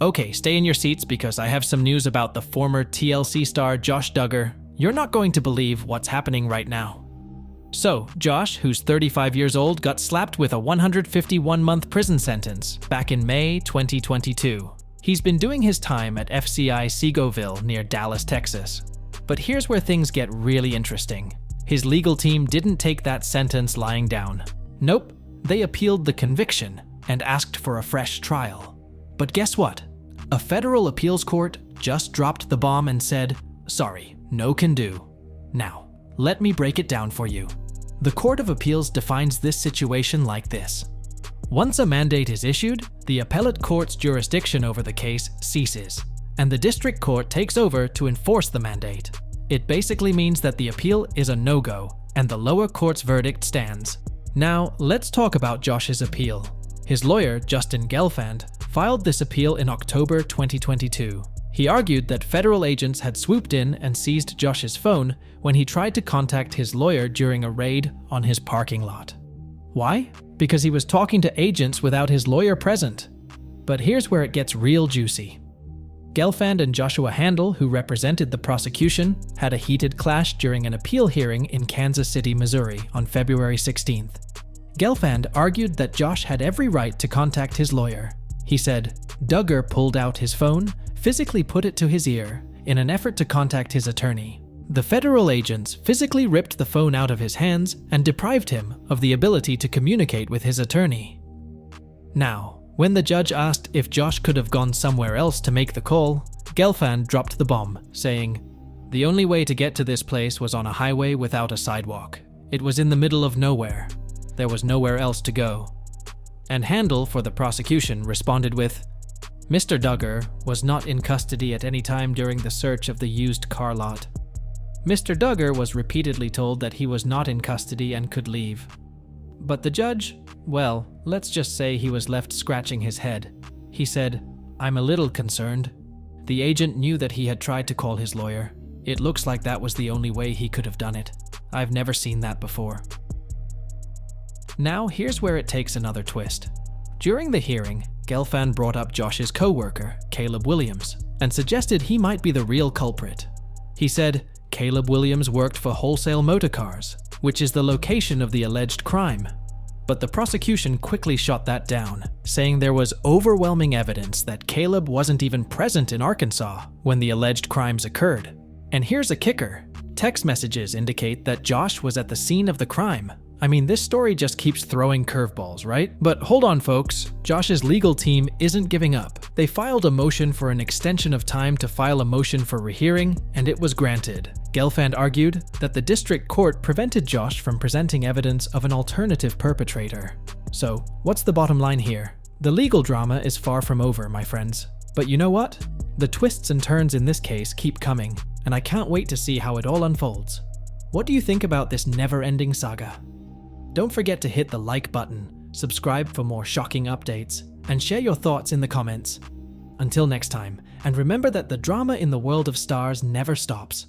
Okay, stay in your seats because I have some news about the former TLC star Josh Duggar. You're not going to believe what's happening right now. So, Josh, who's 35 years old, got slapped with a 151-month prison sentence back in May 2022. He's been doing his time at FCI Seagoville near Dallas, Texas. But here's where things get really interesting. His legal team didn't take that sentence lying down. Nope, they appealed the conviction and asked for a fresh trial. But guess what? A federal appeals court just dropped the bomb and said, sorry, no can do. Now, let me break it down for you. The Court of Appeals defines this situation like this. Once a mandate is issued, the appellate court's jurisdiction over the case ceases, and the district court takes over to enforce the mandate. It basically means that the appeal is a no-go, and the lower court's verdict stands. Now, let's talk about Josh's appeal. His lawyer, Justin Gelfand, filed this appeal in October 2022. He argued that federal agents had swooped in and seized Josh's phone when he tried to contact his lawyer during a raid on his parking lot. Why? Because he was talking to agents without his lawyer present. But here's where it gets real juicy. Gelfand and Joshua Handel, who represented the prosecution, had a heated clash during an appeal hearing in Kansas City, Missouri on February 16th. Gelfand argued that Josh had every right to contact his lawyer. He said, Duggar pulled out his phone, physically put it to his ear, in an effort to contact his attorney. The federal agents physically ripped the phone out of his hands and deprived him of the ability to communicate with his attorney. Now, when the judge asked if Josh could have gone somewhere else to make the call, Gelfand dropped the bomb, saying, the only way to get to this place was on a highway without a sidewalk. It was in the middle of nowhere. There was nowhere else to go. And Handel, for the prosecution, responded with, Mr. Duggar was not in custody at any time during the search of the used car lot. Mr. Duggar was repeatedly told that he was not in custody and could leave. But the judge, well, let's just say he was left scratching his head. He said, I'm a little concerned. The agent knew that he had tried to call his lawyer. It looks like that was the only way he could have done it. I've never seen that before. Now, here's where it takes another twist. During the hearing, Gelfand brought up Josh's co-worker, Caleb Williams, and suggested he might be the real culprit. He said, Caleb Williams worked for Wholesale Motor Cars, which is the location of the alleged crime. But the prosecution quickly shot that down, saying there was overwhelming evidence that Caleb wasn't even present in Arkansas when the alleged crimes occurred. And here's a kicker. Text messages indicate that Josh was at the scene of the crime. I mean, this story just keeps throwing curveballs, right? But hold on, folks. Josh's legal team isn't giving up. They filed a motion for an extension of time to file a motion for rehearing, and it was granted. Gelfand argued that the district court prevented Josh from presenting evidence of an alternative perpetrator. So, what's the bottom line here? The legal drama is far from over, my friends. But you know what? The twists and turns in this case keep coming, and I can't wait to see how it all unfolds. What do you think about this never-ending saga? Don't forget to hit the like button, subscribe for more shocking updates, and share your thoughts in the comments. Until next time, and remember that the drama in the world of stars never stops.